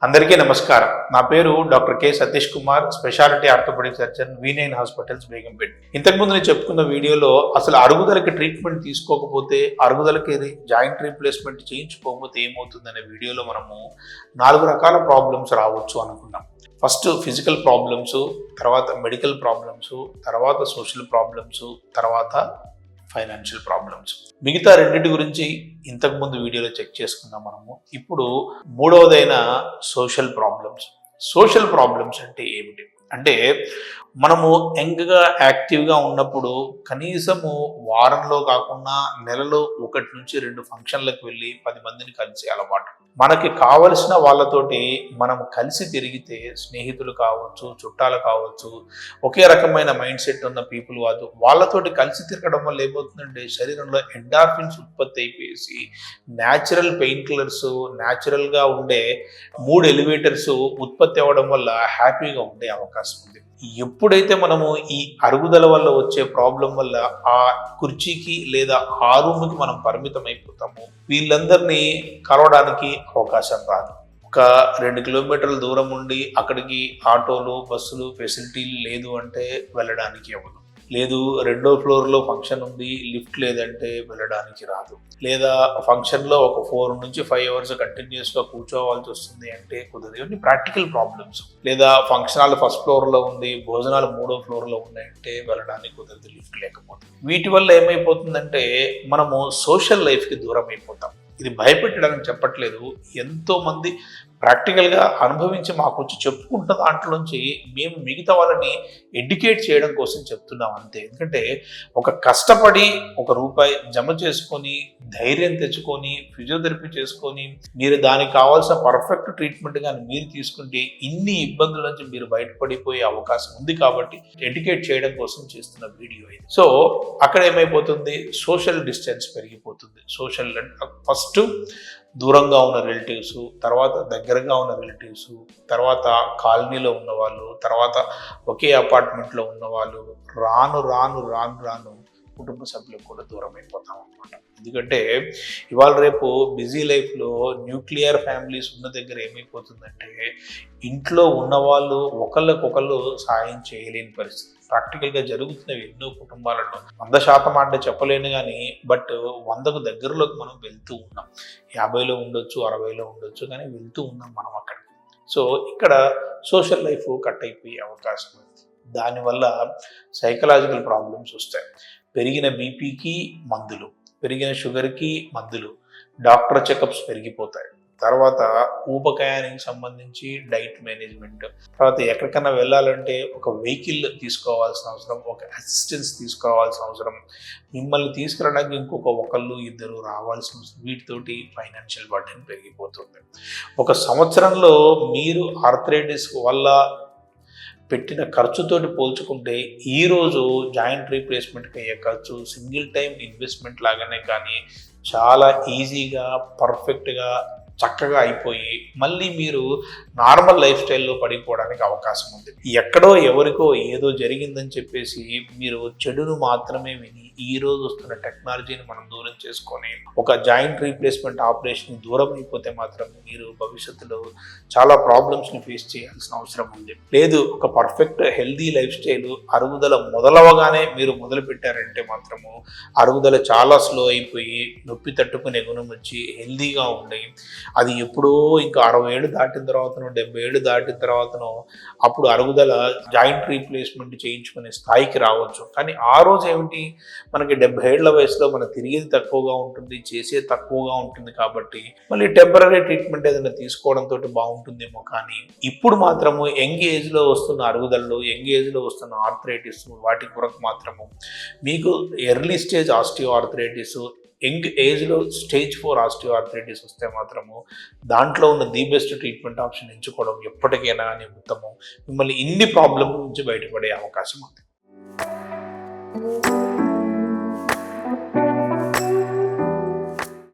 అందరికీ నమస్కారం. నా పేరు doctor K Satish Kumar, speciality orthopaedic surgeon, V9 hospitals, Begumpet. ఇంతకుముందు నేను చెప్పుకున్న వీడియోలో అసలు అరుగుదలకి ట్రీట్మెంట్ తీసుకోకపోతే, అరుగుదలకి జాయింట్ రీప్లేస్మెంట్ చేయించుకోకపోతే ఏమవుతుందనే వీడియోలో మనము 4 రకాల ప్రాబ్లమ్స్ రావచ్చు అనుకున్నాం. ఫస్ట్ ఫిజికల్ ప్రాబ్లమ్స్, తర్వాత మెడికల్ ప్రాబ్లమ్స్, తర్వాత సోషల్ ప్రాబ్లమ్స్, తర్వాత ఫైనాన్షియల్ ప్రాబ్లమ్స్. మిగతా రెండింటి గురించి ఇంతకుముందు వీడియోలో చెక్ చేసుకున్నాం మనము. ఇప్పుడు మూడవదైన సోషల్ ప్రాబ్లమ్స్. సోషల్ ప్రాబ్లమ్స్ అంటే ఏమిటి అంటే, మనము యంగ్గా యాక్టివ్గా ఉన్నప్పుడు కనీసము వారంలో కాకుండా నెలలో 1 నుంచి 2 ఫంక్షన్లకు వెళ్ళి 10 మందిని కలిసే అలవాటు. మనకి కావలసిన వాళ్ళతోటి మనం కలిసి తిరిగితే, స్నేహితులు కావచ్చు, చుట్టాలు కావచ్చు, ఒకే రకమైన మైండ్ సెట్ ఉన్న పీపుల్ వాళ్ళతోటి కలిసి తిరగడం వల్ల ఏమవుతుందంటే, శరీరంలో ఎండార్ఫిన్స్ ఉత్పత్తి అయిపోయేసి న్యాచురల్ పెయిన్ కిల్లర్స్, న్యాచురల్గా ఉండే మూడ్ ఎలివేటర్స్ ఉత్పత్తి అవ్వడం వల్ల హ్యాపీగా ఉండే అవకాశం ఉంది. ఎప్పుడైతే మనము ఈ అరుగుదల వల్ల వచ్చే ప్రాబ్లం వల్ల ఆ కుర్చీకి లేదా ఆ రూమ్కి మనం పరిమితం అయిపోతాము, వీళ్ళందరినీ కలవడానికి అవకాశం రాదు. ఒక 2 కిలోమీటర్ల దూరం ఉండి అక్కడికి ఆటోలు, బస్సులు ఫెసిలిటీలు లేదు అంటే వెళ్ళడానికి అవ్వదు. లేదు, 2వ ఫ్లోర్లో ఫంక్షన్ ఉంది, లిఫ్ట్ లేదంటే వెళ్ళడానికి రాదు. లేదా ఫంక్షన్లో ఒక 4 నుంచి 5 అవర్స్ కంటిన్యూస్గా కూర్చోవాల్సి వస్తుంది అంటే కుదరదు. ఇవన్నీ ప్రాక్టికల్ ప్రాబ్లమ్స్. లేదా ఫంక్షన్ హాల్ 1st ఫ్లోర్లో ఉంది, భోజనాలు 3వ ఫ్లోర్లో ఉన్నాయంటే వెళ్ళడానికి కుదరదు, లిఫ్ట్ లేకపోతే. వీటి వల్ల ఏమైపోతుందంటే, మనము సోషల్ లైఫ్కి దూరం అయిపోతాం. ఇది భయపెట్టడానికి చెప్పట్లేదు. ఎంతోమంది ప్రాక్టికల్గా అనుభవించి మాకు వచ్చి చెప్పుకుంటున్న దాంట్లో నుంచి మేము మిగతా వాళ్ళని ఎడ్యుకేట్ చేయడం కోసం చెప్తున్నాం అంతే. ఎందుకంటే ఒక కష్టపడి ₹1 జమ చేసుకొని, ధైర్యం తెచ్చుకొని, ఫిజియోథెరపీ చేసుకొని, మీరు దానికి కావాల్సిన పర్ఫెక్ట్ ట్రీట్మెంట్ కానీ మీరు తీసుకుంటే ఇన్ని ఇబ్బందుల నుంచి మీరు బయటపడిపోయే అవకాశం ఉంది. కాబట్టి ఎడ్యుకేట్ చేయడం కోసం చేస్తున్న వీడియో ఇది. సో అక్కడ ఏమైపోతుంది, సోషల్ డిస్టెన్స్ పెరిగిపోతుంది. సోషల్ ఫస్ట్ దూరంగా ఉన్న రిలేటివ్స్, తర్వాత దగ్గరగా ఉన్న రిలేటివ్స్, తర్వాత కాలనీలో ఉన్నవాళ్ళు, తర్వాత ఒకే అపార్ట్మెంట్లో ఉన్నవాళ్ళు, రాను రాను రాను రాను కుటుంబ సభ్యులకు కూడా దూరం అయిపోతాం అన్నమాట. ఎందుకంటే ఇవాళ రేపు బిజీ లైఫ్లో న్యూక్లియర్ ఫ్యామిలీస్ ఉన్న దగ్గర ఏమైపోతుందంటే, ఇంట్లో ఉన్నవాళ్ళు ఒకళ్ళకొకళ్ళు సాయం చేయలేని పరిస్థితి ప్రాక్టికల్గా జరుగుతున్నవి ఎన్నో కుటుంబాలలో. 100% అంటే చెప్పలేను కానీ, బట్ 100కు దగ్గరలోకి మనం వెళ్తూ ఉన్నాం. 50లో ఉండొచ్చు, 60లో ఉండొచ్చు, కానీ వెళ్తూ ఉన్నాం మనం అక్కడికి. సో ఇక్కడ సోషల్ లైఫ్ కట్ అయిపోయే అవకాశం ఉంది. దానివల్ల సైకలాజికల్ ప్రాబ్లమ్స్ వస్తాయి. పెరిగిన బీపీకి మందులు, పెరిగిన షుగర్కి మందులు, డాక్టర్ చెకప్స్ పెరిగిపోతాయి. తర్వాత ఊబకాయానికి సంబంధించి డైట్ మేనేజ్మెంట్, తర్వాత ఎక్కడికైనా వెళ్ళాలంటే ఒక వెహికల్ తీసుకోవాల్సిన అవసరం, ఒక అసిస్టెన్స్ తీసుకోవాల్సిన అవసరం, మిమ్మల్ని తీసుకురావడానికి ఇంకొక 1-2 రావాల్సిన అవసరం. వీటితోటి ఫైనాన్షియల్ బర్డెన్ పెరిగిపోతుంది. ఒక సంవత్సరంలో మీరు ఆర్థరైటిస్ వల్ల పెట్టిన ఖర్చుతోటి పోల్చుకుంటే ఈరోజు జాయింట్ రీప్లేస్మెంట్కి అయ్యే ఖర్చు సింగిల్ టైం ఇన్వెస్ట్మెంట్ లాగానే, కానీ చాలా ఈజీగా, పర్ఫెక్ట్గా, చక్కగా అయిపోయి మళ్ళీ మీరు నార్మల్ లైఫ్ స్టైల్లో పడిపోవడానికి అవకాశం ఉంది. ఎక్కడో ఎవరికో ఏదో జరిగిందని చెప్పేసి మీరు చెడును మాత్రమే విని ఈరోజు వస్తున్న టెక్నాలజీని మనం దూరం చేసుకొని ఒక జాయింట్ రీప్లేస్మెంట్ ఆపరేషన్ దూరం అయిపోతే మాత్రం మీరు భవిష్యత్తులో చాలా ప్రాబ్లమ్స్ని ఫేస్ చేయాల్సిన అవసరం ఉంది. లేదు, ఒక పర్ఫెక్ట్ హెల్దీ లైఫ్ స్టైల్ అరుగుదల మొదలవగానే మీరు మొదలు పెట్టారంటే మాత్రము అరుగుదల చాలా స్లో అయిపోయి నొప్పి తట్టుకునే గుణం వచ్చి హెల్దీగా ఉండి, అది ఎప్పుడో ఇంకా 60 ఏళ్ళు దాటిన తర్వాతనో 70 ఏళ్ళు దాటిన తర్వాతనో అప్పుడు అరుగుదల జాయింట్ రీప్లేస్మెంట్ చేయించుకునే స్థాయికి రావచ్చు. కానీ ఆ రోజు ఏమిటి, మనకి 70 ఏళ్ల వయసులో మనం తిరిగేది తక్కువగా ఉంటుంది, చేసేది తక్కువగా ఉంటుంది. కాబట్టి మళ్ళీ టెంపరీ ట్రీట్మెంట్ ఏదైనా తీసుకోవడంతో బాగుంటుందేమో. కానీ ఇప్పుడు మాత్రము యంగ్ ఏజ్లో వస్తున్న అరుగుదలలో, యంగ్ ఏజ్లో వస్తున్న ఆర్థరైటిస్, వాటి కొరకు మాత్రము మీకు early stage osteo arthritis, young ఏజ్లో స్టేజ్ 4 ఆస్టియో ఆర్థరైటిస్ వస్తే మాత్రము దాంట్లో ఉన్న ది బెస్ట్ ట్రీట్మెంట్ ఆప్షన్ ఎంచుకోవడం ఎప్పటికైనా కానీ ఉత్తమం. మిమ్మల్ని ఇన్ని ప్రాబ్లమ్ నుంచి బయటపడే అవకాశం ఉంది.